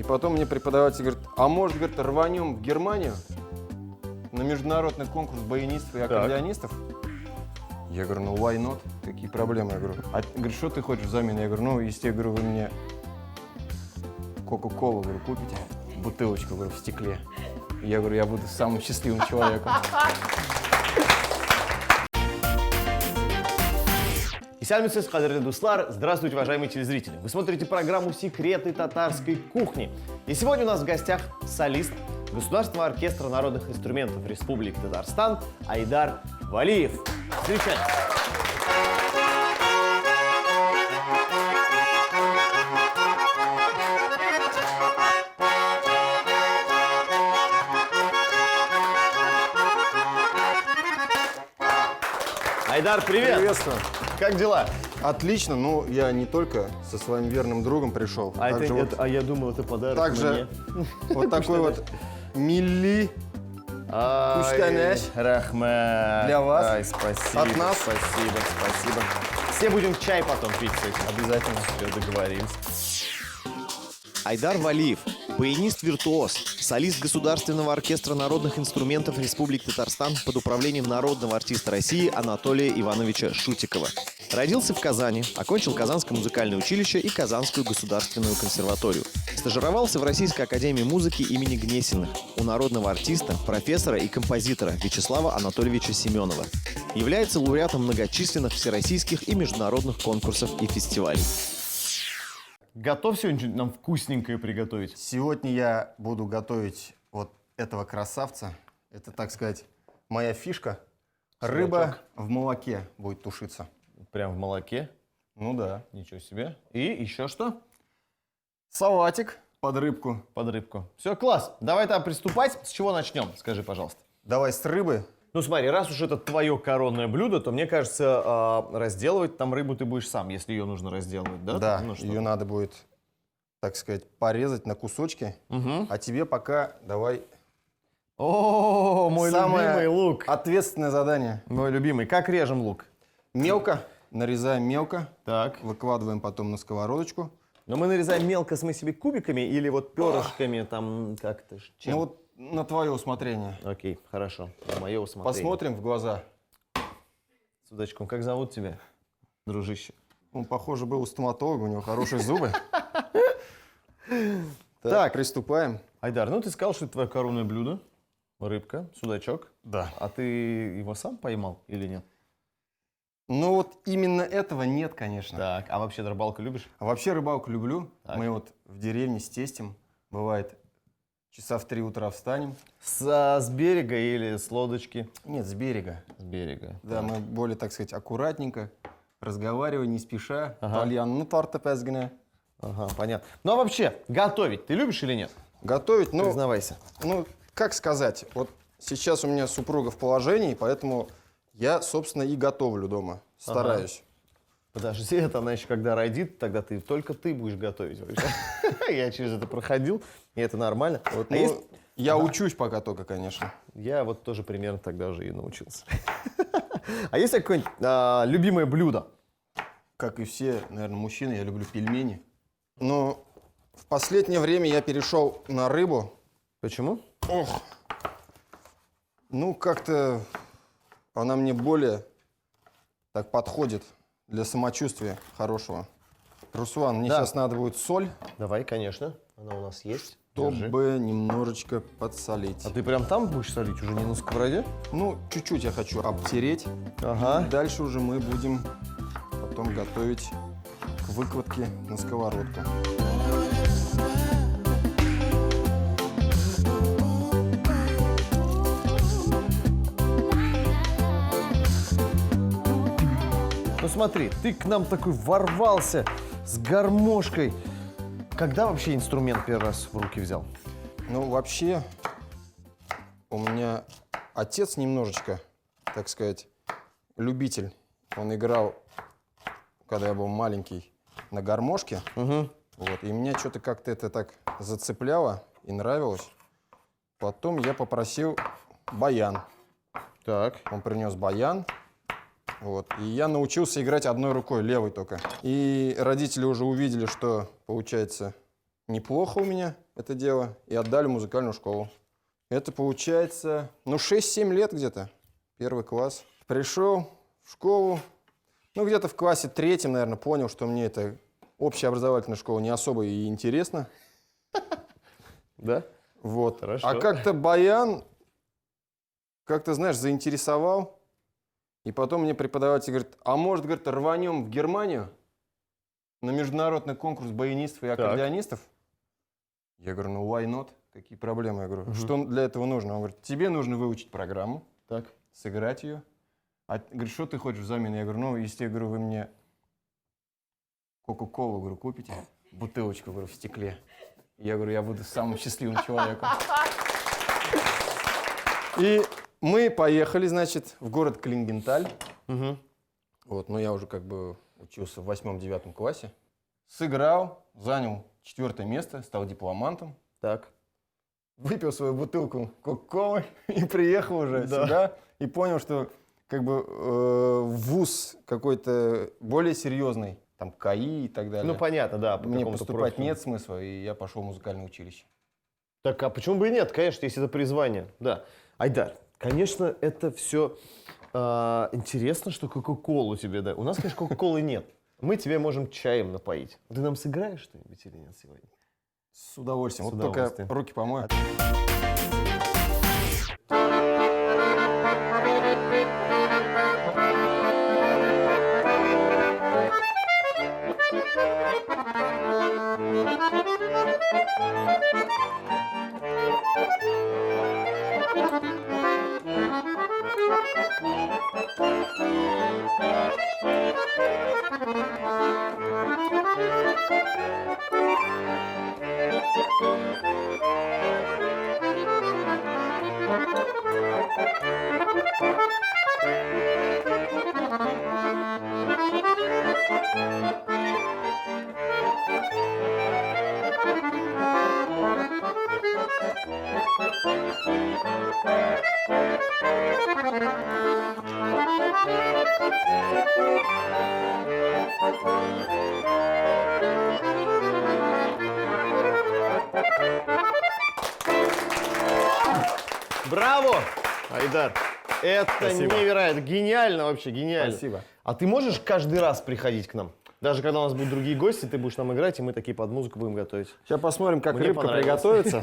И потом мне преподаватель говорит, а может, говорит, рванем в Германию на международный конкурс баянистов и аккордеонистов? Я говорю, ну why not? Какие проблемы? Я говорю, говорит, что ты хочешь взамен? Я говорю, ну, если, говорю, вы мне Кока-колу, говорю, купите, бутылочку, говорю, в стекле. Я говорю, я буду самым счастливым человеком. Исәнмесез, қадірлі достар! Здравствуйте, уважаемые телезрители! Вы смотрите программу «Секреты татарской кухни». И сегодня у нас в гостях солист Государственного оркестра народных инструментов Республики Татарстан Айдар Валиев. Встречаем! Айдар, привет! Приветствую. Как дела? Отлично, ну я не только со своим верным другом пришел. Я думал, это подарок также вот такой вот милли Куштанеш Рахмет. Для вас. Ай, спасибо. От нас. Спасибо. Все будем чай потом пить с этим. Обязательно. Все, договорились. Айдар Валиев – баянист-виртуоз, солист Государственного оркестра народных инструментов Республики Татарстан под управлением народного артиста России Анатолия Ивановича Шутикова. Родился в Казани, окончил Казанское музыкальное училище и Казанскую государственную консерваторию. Стажировался в Российской академии музыки имени Гнесиных у народного артиста, профессора и композитора Вячеслава Анатольевича Семенова. Является лауреатом многочисленных всероссийских и международных конкурсов и фестивалей. Готов сегодня нам вкусненькое приготовить? Сегодня я буду готовить вот этого красавца. Это, так сказать, моя фишка. Рыба в молоке будет тушиться. Прям в молоке? Ну да. Ничего себе. И еще что? Салатик под рыбку. Под рыбку. Все, класс. Давай тогда приступать. С чего начнем? Скажи, пожалуйста. Давай с рыбы. Ну смотри, раз уж это твое коронное блюдо, то мне кажется, разделывать там рыбу ты будешь сам, если ее нужно разделывать, да? Да, Ну, что? ее надо будет, так сказать, порезать на кусочки. А тебе пока давай О, мой любимый лук. Ответственное задание. Мой любимый. Как режем лук? Мелко, нарезаем мелко, Так. выкладываем потом на сковородочку. Но мы нарезаем мелко, в смысле, кубиками или вот перышками там как-то? Чем? Ну вот на твое усмотрение. Окей, хорошо. На мое усмотрение. Посмотрим в глаза. Судачком, как зовут тебя, дружище? Он, похоже, был у стоматолога, у него хорошие зубы. Так, приступаем. Айдар, ну ты сказал, что это твое коронное блюдо. Рыбка, судачок. Да. А ты его сам поймал или нет? Ну вот именно этого нет, конечно. Так, а вообще рыбалку любишь? А вообще рыбалку люблю. Так. Мы вот в деревне с тестем, бывает, часа в 3 утра встанем. С берега или с лодочки? Нет, с берега. С берега. Да, мы более, так сказать, аккуратненько, разговаривая, не спеша. Ага. Ну, торта пезгне. Ага, понятно. Ну а вообще, готовить ты любишь или нет? Готовить, ну, Признавайся. ну, как сказать, вот сейчас у меня супруга в положении, поэтому я, собственно, и готовлю дома, стараюсь. Подожди, это она еще когда родит, тогда только ты будешь готовить вообще. Я через это проходил, и это нормально. Вот, А ну, есть- я учусь пока только, конечно. Я вот тоже примерно тогда же и научился. А есть какое-нибудь любимое блюдо? Как и все, наверное, мужчины, я люблю пельмени. Но в последнее время я перешел на рыбу. Почему? Ох. Ну, как-то она мне более так подходит для самочувствия хорошего. Руслан, мне Да. сейчас надо будет соль, Давай, конечно. Она у нас есть. Держи. чтобы немножечко подсолить. А ты прям там будешь солить, уже не на сковороде? Ну, чуть-чуть я хочу обтереть. Ага. Дальше уже мы будем потом готовить к выкладке на сковородку. Ну смотри, ты к нам такой ворвался с гармошкой. Когда вообще инструмент первый раз в руки взял? Ну, вообще, у меня отец немножечко, так сказать, любитель. Он играл, когда я был маленький, на гармошке. Вот, и меня что-то как-то это так зацепляло и нравилось. Потом я попросил баян. Так. Он принес баян. Вот, и я научился играть одной рукой, левой только. И родители уже увидели, что получается неплохо у меня это дело и отдали в музыкальную школу. Это получается, 6-7 лет где-то, 1 класс. Пришел в школу, где-то в классе 3, наверное, понял, что мне эта общеобразовательная школа не особо и интересна. Да? Вот. Хорошо. А как-то баян, знаешь, заинтересовал. И потом мне преподаватель говорит, а может, говорит, рванем в Германию на международный конкурс баянистов и аккордеонистов? Я говорю, why not? Какие проблемы? Я говорю, что для этого нужно? Он говорит, тебе нужно выучить программу, Так. сыграть ее. А говорит, что ты хочешь взамен? Я говорю, если, вы мне Кока-колу, говорю, купите, бутылочку, говорю, в стекле. Я говорю, я буду самым счастливым человеком. И мы поехали, значит, в город Клингенталь. Вот, я уже учился в 8-9 классе. Сыграл, занял 4 место, стал дипломантом. Так. Выпил свою бутылку Кока-колы и приехал уже сюда. И понял, что вуз какой-то более серьезный, там КАИ и так далее. Понятно, да. Мне поступать нет смысла, и я пошел в музыкальное училище. Так, а почему бы и нет? Конечно, если это призвание. Да. Айдар, конечно, это все интересно, что Кока-колу тебе дают. У нас, конечно, Кока-колы нет. Мы тебе можем чаем напоить. Ты нам сыграешь что-нибудь или нет сегодня? С удовольствием. С Вот удовольствием. только руки помою. Браво, Айдар! Это Спасибо. невероятно, гениально вообще, гениально. Спасибо. А ты можешь каждый раз приходить к нам? Даже когда у нас будут другие гости, ты будешь нам играть, и мы такие под музыку будем готовить. Сейчас посмотрим, как Мне рыбка понравилось. приготовится,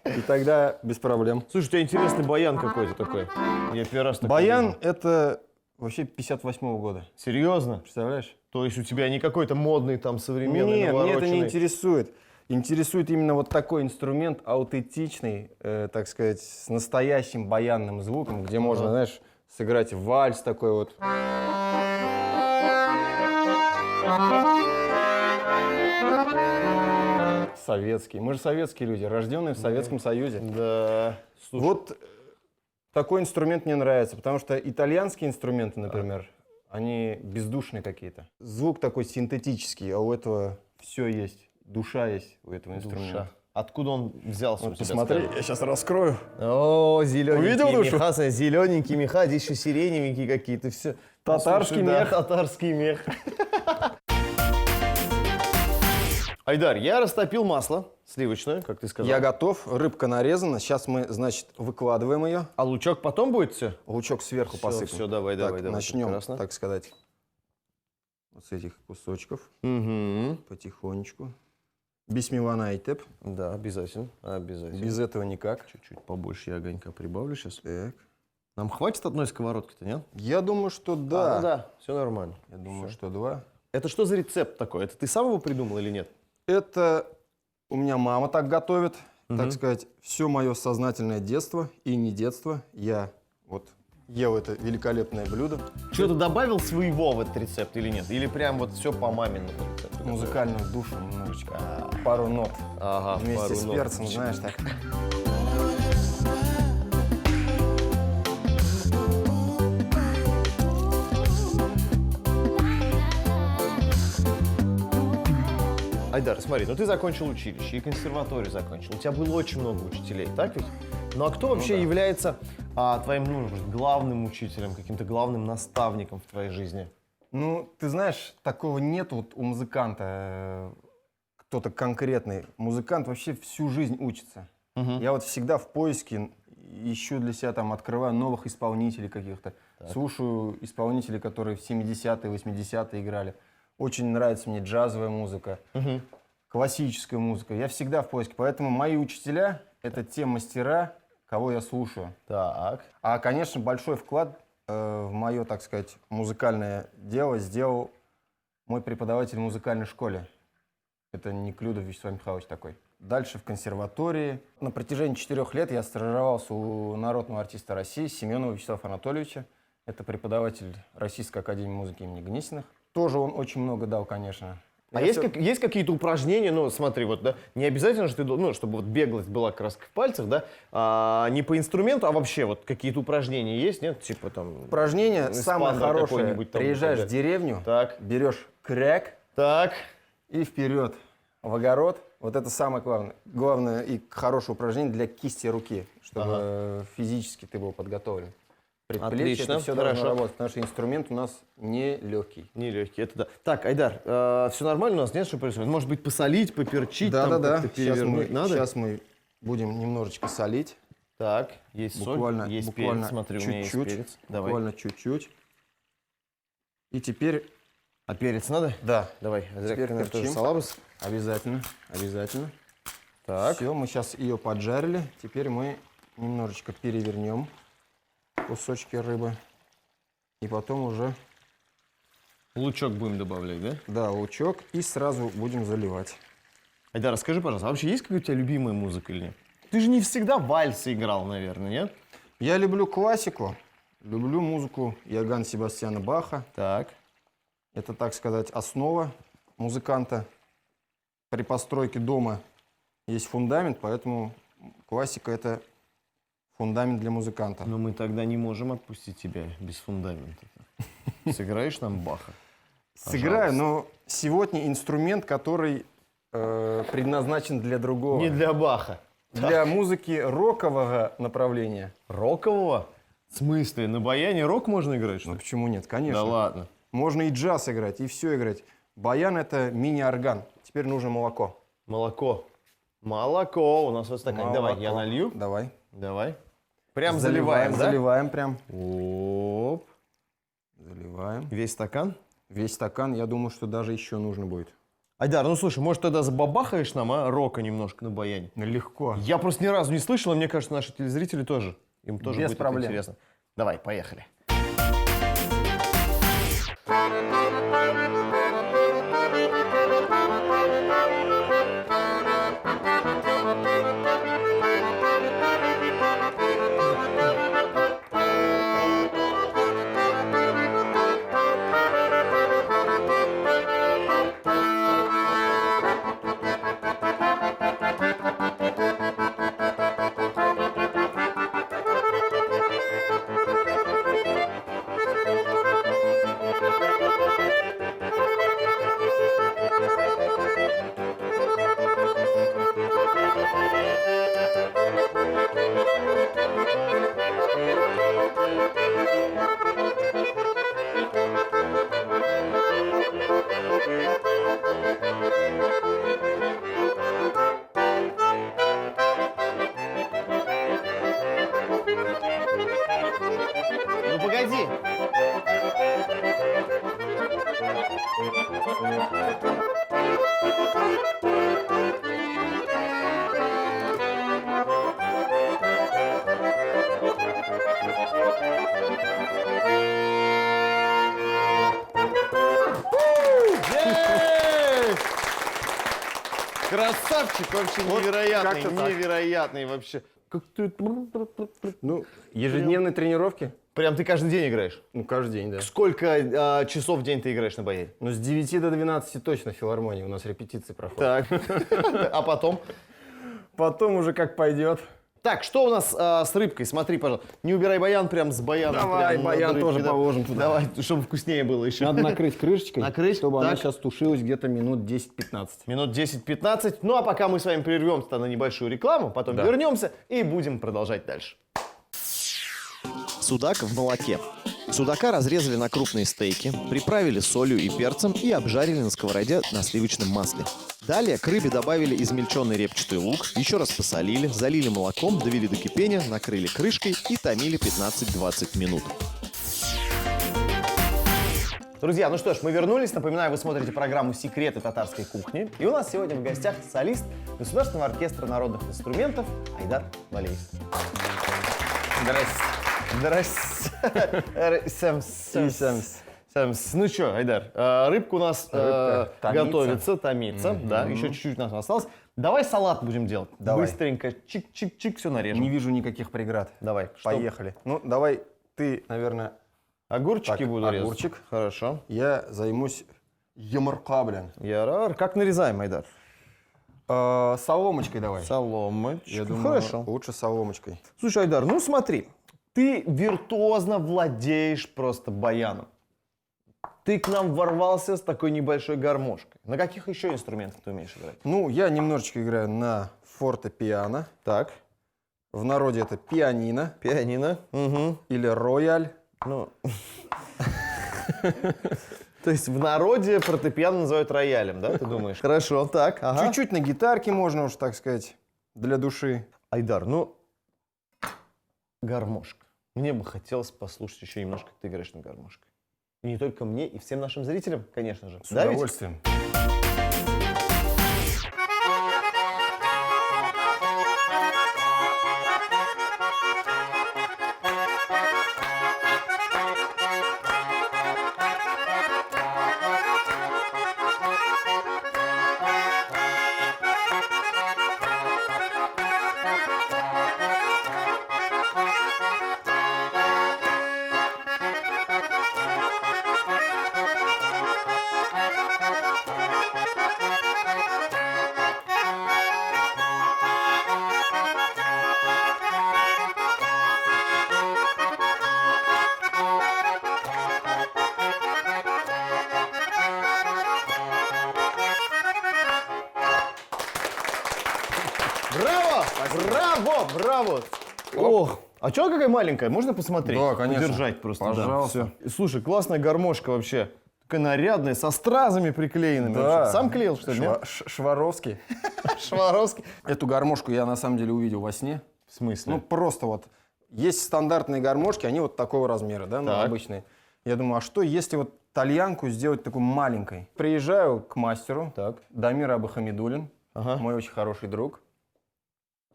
и тогда без проблем. Слушай, у тебя интересный баян какой-то такой. Я первый раз такой Баян вижу. — это вообще 58-го года. Серьезно? Представляешь? То есть у тебя не какой-то модный, там, современный, Нет, меня это не навороченный? интересует. Интересует именно вот такой инструмент, аутентичный, так сказать, с настоящим баянным звуком, где можно, знаешь, сыграть вальс такой вот. Советский. Мы же советские люди, рожденные в Советском Союзе. Да. Слушай, Вот такой инструмент мне нравится, потому что итальянские инструменты, например, они бездушные какие-то. Звук такой синтетический, а у этого все есть. Душа есть у этого инструмента. душа. Откуда он взялся у Вот тебя? посмотри, скажи? я сейчас раскрою. О, зелененькие Увидел душу? меха, зелененькие меха, здесь еще сиреневенькие какие-то, все. Татарский мех. Татарский мех. Айдар, я растопил масло сливочное, как ты сказал. Я готов, рыбка нарезана. Сейчас мы, значит, выкладываем ее. А лучок потом будет все? Лучок сверху посыпем. Все, давай, Так, давай. начнем, прекрасно. так сказать, вот с этих кусочков. Угу. Потихонечку. Бисмиллахиррахманиррахим. Да, обязательно, обязательно. Без этого никак. Чуть-чуть побольше я огонька прибавлю сейчас. Так. Нам хватит одной сковородки-то, нет? Я думаю, что да. Да, все нормально. Я думаю, что 2. Это что за рецепт такой? Это ты сам его придумал или нет? Это у меня мама так готовит. Так сказать, все мое сознательное детство и не детство. Я вот ел это великолепное блюдо. Что-то добавил своего в этот рецепт или нет? Или прям вот все по маминому рецепту? Музыкальную душу немножечко. Пару нот. Ага, Вместе пару с нот. перцем, знаешь, так. Айдар, смотри, ну ты закончил училище и консерваторию закончил. У тебя было очень много учителей, так ведь? Ну а кто вообще да. является твоим, может быть, главным учителем, каким-то главным наставником в твоей жизни? Ну, ты знаешь, такого нет вот у музыканта, кто-то конкретный. Музыкант вообще всю жизнь учится. Я вот всегда в поиске ищу для себя, там, открываю новых исполнителей каких-то. Слушаю исполнителей, которые в 70-е, 80-е играли. Очень нравится мне джазовая музыка, классическая музыка. Я всегда в поиске. Поэтому мои учителя — это те мастера, кого я слушаю. Так. А, конечно, большой вклад в мое, так сказать, музыкальное дело сделал мой преподаватель в музыкальной школе. Это Неклюдов Вячеслав Михайлович такой. Дальше в консерватории. На протяжении 4 лет я стажировался у народного артиста России Семенова Вячеслава Анатольевича. Это преподаватель Российской академии музыки имени Гнесиных. Тоже он очень много дал, конечно. А есть какие-то упражнения, ну, смотри, вот, да, не обязательно, что ты, ну, чтобы вот беглость была как раз в пальцах, да, не по инструменту, а вообще вот какие-то упражнения есть, нет? Типа там... Упражнение самое хорошее. какой-нибудь там, Приезжаешь да. в деревню, Так. берешь кряк Так. и вперед в огород. Вот это самое главное. Главное и хорошее упражнение для кисти руки, чтобы физически ты был подготовлен. Предплечье, Отлично, это все хорошо. должно работать, потому что инструмент у нас не легкий. Нелегкий, это да. Так, Айдар, все нормально у нас, нет, что происходит? Может быть, посолить, поперчить, там Да-да-да, как-то перевернуть надо? сейчас мы будем немножечко солить. Так, есть Буквально, соль, есть буквально перец, смотри, у меня есть чуть-чуть, перец. Давай. буквально чуть-чуть. И теперь, А перец надо? да, Давай, теперь тоже перчим. салабус. Обязательно, обязательно. Так. Все, мы сейчас ее поджарили. Теперь мы немножечко перевернем кусочки рыбы. И потом уже, Лучок будем добавлять, да? да, лучок. И сразу будем заливать. Айдар, расскажи, пожалуйста, а вообще есть какая у тебя любимая музыка или нет? Ты же не всегда вальсы играл, наверное, нет? Я люблю классику. Люблю музыку Иоганна Себастьяна Баха. Так. Это, так сказать, основа музыканта. При постройке дома есть фундамент, поэтому классика — это фундамент для музыканта. Но мы тогда не можем отпустить тебя без фундамента. Сыграешь нам Баха? Сыграю, но сегодня инструмент, который предназначен для другого. Не для Баха. Для музыки рокового направления. Рокового? В смысле? На баяне рок можно играть, что Ну ли? почему нет? Конечно. Да ладно. Можно и джаз играть, и все играть. Баян — это мини-орган. Теперь нужно молоко. Молоко. Молоко. У нас вот стакан. Давай, я Молоко. налью. Давай. Давай. Прям заливаем, да? Заливаем прям. Оп. Заливаем. Весь стакан. Весь стакан, я думаю, что даже еще нужно будет. Айдар, ну слушай, может тогда забабахаешь нам, а? Рока немножко на баяне. Легко. Я просто ни разу не слышал, и мне кажется, наши телезрители тоже. Им тоже Без будет это проблем. интересно. Давай, поехали. Ну погоди. Есть! Красавчик вообще Вот невероятный, как-то так. невероятный вообще. Как ты... Ну, ежедневные тренировки? Прям ты каждый день играешь? Ну, каждый день, да. Сколько часов в день ты играешь на баяне? Ну, с 9 до 12 точно в филармонии. У нас репетиции проходят. Так. А потом? Потом уже как пойдет. Так, что у нас с рыбкой? Смотри, пожалуйста. Не убирай баян прям с баяна. Давай, прям над баян рыбкой, тоже да. положим туда. Давай, чтобы вкуснее было еще. Надо накрыть крышечкой, Накрыть, чтобы она так. сейчас тушилась где-то минут 10-15. Минут 10-15. Ну, а пока мы с вами прервемся на небольшую рекламу, потом вернемся и будем продолжать дальше. Судак в молоке. Судака разрезали на крупные стейки, приправили солью и перцем и обжарили на сковороде на сливочном масле. Далее к рыбе добавили измельченный репчатый лук, еще раз посолили, залили молоком, довели до кипения, накрыли крышкой и томили 15-20 минут. Друзья, ну что ж, мы вернулись. Напоминаю, вы смотрите программу «Секреты татарской кухни». И у нас сегодня в гостях солист Государственного оркестра народных инструментов Айдар Валиев. Здрасте. Ну что, Айдар, рыбка у нас готовится, томится. Да, еще чуть-чуть у нас осталось. Давай салат будем делать. Давай. Быстренько, чик-чик-чик, все нарежем. Не вижу никаких преград. Давай. Поехали. Ну, давай ты, наверное, Огурчики Так, буду резать. огурчик. Хорошо. я займусь юморка, блин. Ярар. Как нарезаем, Айдар? Соломочкой давай. Соломочка. Я думаю, Хорошо. лучше соломочкой. Слушай, Айдар, ну смотри, ты виртуозно владеешь просто баяном. Ты к нам ворвался с такой небольшой гармошкой. На каких еще инструментах ты умеешь играть? Ну, я немножечко играю на фортепиано. Так, В народе это пианино пианино. Угу. или рояль. Ну, то есть в народе фортепиано называют роялем, да, ты думаешь? Хорошо, так, ага. Чуть-чуть на гитарке можно уж, так сказать, для души. Айдар, ну, гармошка. Мне бы хотелось послушать еще немножко, как ты играешь на гармошке. И не только мне, и всем нашим зрителям, конечно же. С Да ведь? удовольствием. Браво! Браво! Браво! Ох, а чё она какая маленькая? Можно посмотреть? Да, конечно. Удержать просто. да. Пожалуйста. Всё. Слушай, классная гармошка вообще. Такая нарядная, со стразами приклеенными. вообще. Сам клеил, что ли? нет? Шваровский. Шваровский. Эту гармошку я на самом деле увидел во сне. В смысле? Ну, просто вот. Есть стандартные гармошки, они вот такого размера, да, ну, Так. обычные. Я думаю, а что, если вот тальянку сделать такой маленькой? Приезжаю к мастеру, Так. Дамир Абы-Хамидуллин, Ага. мой очень хороший друг.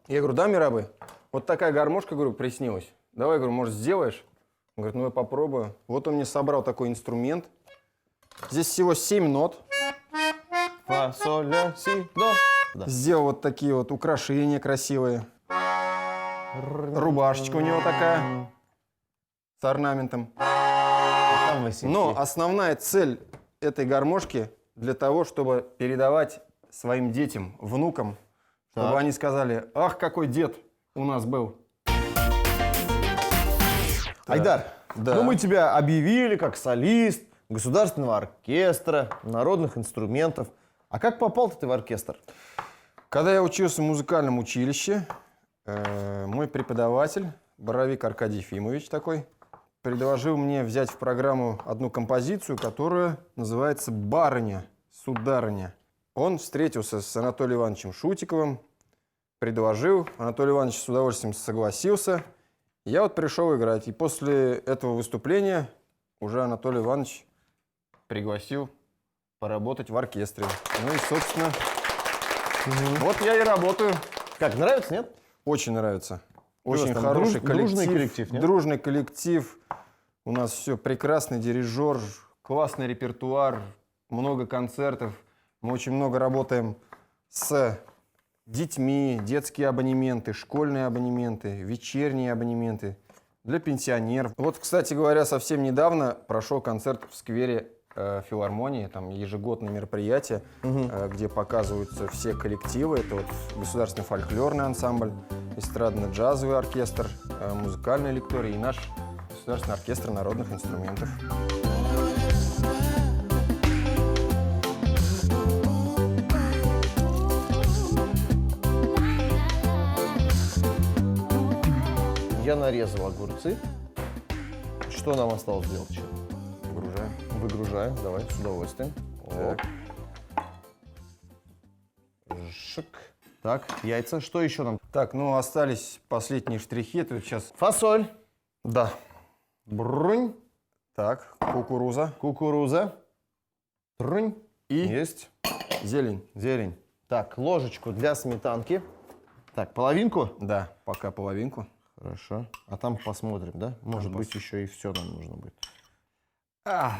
Я говорю, Дамир Абы, вот такая гармошка, говорю, приснилась. Давай, говорю, может, сделаешь? Он говорит, ну, я попробую. Вот он мне собрал такой инструмент. Здесь всего 7 нот. Фа, соль, ля, си, до. Да. Сделал вот такие вот украшения красивые. Рубашечка у него такая, с орнаментом. Там Василий. Но основная цель этой гармошки для того, чтобы передавать своим детям, внукам, чтобы Так. они сказали, ах, какой дед у нас был. Айдар, Да. ну мы тебя объявили как солист Государственного оркестра народных инструментов. А как попал-то ты в оркестр? Когда я учился в музыкальном училище, мой преподаватель, Боровик Аркадий Ефимович такой, предложил мне взять в программу одну композицию, которая называется «Барыня, сударыня». Он встретился с Анатолием Ивановичем Шутиковым, предложил, Анатолий Иванович с удовольствием согласился. Я вот пришел играть, и после этого выступления уже Анатолий Иванович пригласил поработать в оркестре. Ну и, собственно, вот я и работаю. Как, нравится, нет? Очень нравится. у вас Очень там, хороший дружный коллектив, нет? Дружный коллектив. У нас все прекрасный дирижер, классный репертуар, много концертов. Мы очень много работаем с детьми, детские абонементы, школьные абонементы, вечерние абонементы для пенсионеров. Вот, кстати говоря, совсем недавно прошел концерт в сквере филармонии, там ежегодное мероприятие, где показываются все коллективы. Это вот государственный фольклорный ансамбль, эстрадно-джазовый оркестр, музыкальный лекторий и наш государственный оркестр народных инструментов. Я нарезал огурцы. Что нам осталось сделать еще? Выгружаем. Выгружаем, давай, с удовольствием. Оп. Так. Шик. Так, яйца. Что еще нам? Так, ну остались последние штрихи. Это сейчас... Фасоль. Да. Брунь. Так, кукуруза Кукуруза. Трунь. и Есть. зелень. Зелень. Так, ложечку для сметанки. Так, половинку? Да, пока половинку. Хорошо. А там посмотрим, да? Может быть, еще и все нам нужно будет.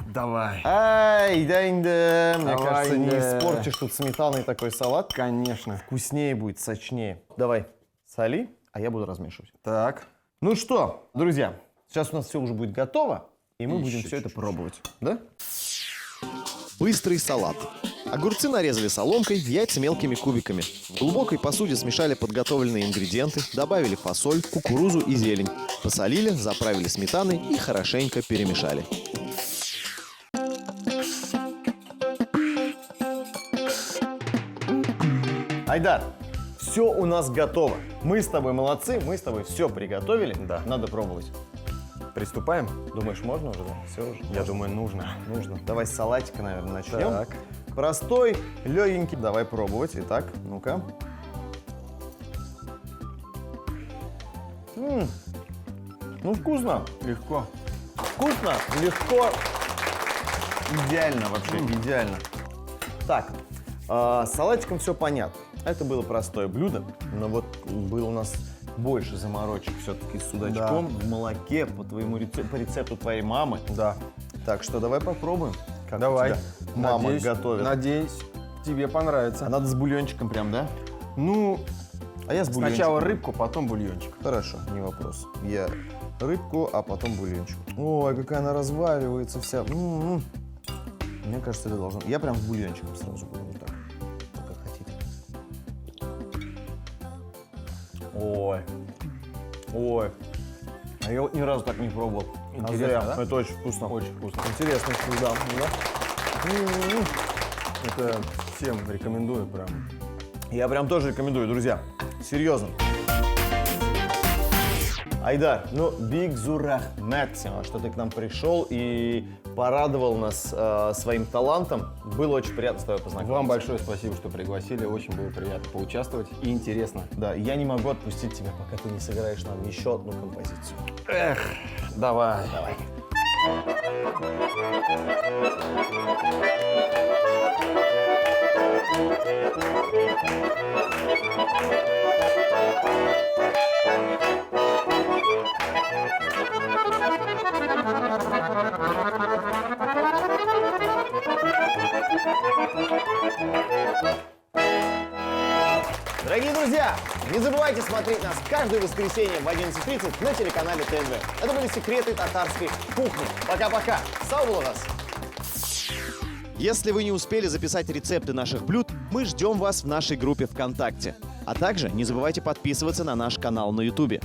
Давай. Ай, да. Мне Давай, кажется, не да. испортишь тут сметаной такой салат. Конечно. Вкуснее будет, сочнее. Давай, соли, а я буду размешивать. Так. Ну что, друзья, сейчас у нас все уже будет готово, и мы Еще будем все это чуть-чуть. пробовать. Да? Быстрый салат. Огурцы нарезали соломкой, яйца мелкими кубиками. В глубокой посуде смешали подготовленные ингредиенты, добавили фасоль, кукурузу и зелень. Посолили, заправили сметаной и хорошенько перемешали. Айдар, все у нас готово. Мы с тобой молодцы, мы с тобой все приготовили. Да. Надо пробовать. Приступаем? Думаешь, можно уже? Да? Все уже? Я думаю, нужно. Нужно. Давай с салатика, наверное, начнем. Так. Простой, легенький. Давай пробовать. Итак, ну-ка. Ну, вкусно. Легко. Вкусно, легко. Идеально вообще, идеально. Так, с салатиком все понятно. Это было простое блюдо, но вот было у нас больше заморочек все-таки с судачком в молоке по твоему по рецепту твоей мамы. Да. Так что давай попробуем. Как Давай. у тебя мама Надеюсь, готовит. Надеюсь, тебе понравится. А надо с бульончиком прям, да? Ну, А я с бульончиком. сначала рыбку, потом бульончик. Хорошо, не вопрос. Я рыбку, а потом бульончик. Ой, какая она разваливается вся. Мне кажется, это должно... Я прям с бульончиком сразу буду вот так. Как хотите. Ой. Ой. А я вот ни разу так не пробовал. Интересно, зря. да? Это очень вкусно. Очень вкусно. Интересный вкус, да. Это всем рекомендую прям. Я прям тоже рекомендую, друзья. Серьезно. Айдар, ну, биг зурахмет, что ты к нам пришел и порадовал нас своим талантом. Было очень приятно с тобой познакомиться. Вам большое спасибо, что пригласили. Очень было приятно поучаствовать и интересно. Да, я не могу отпустить тебя, пока ты не сыграешь нам еще одну композицию. Эх, давай. Давай. Дорогие друзья, не забывайте смотреть нас каждое воскресенье в 11:30 на телеканале ТНВ. Это были секреты татарской кухни. Пока-пока. Сау нас. Если вы не успели записать рецепты наших блюд, мы ждем вас в нашей группе ВКонтакте. А также не забывайте подписываться на наш канал на Ютубе.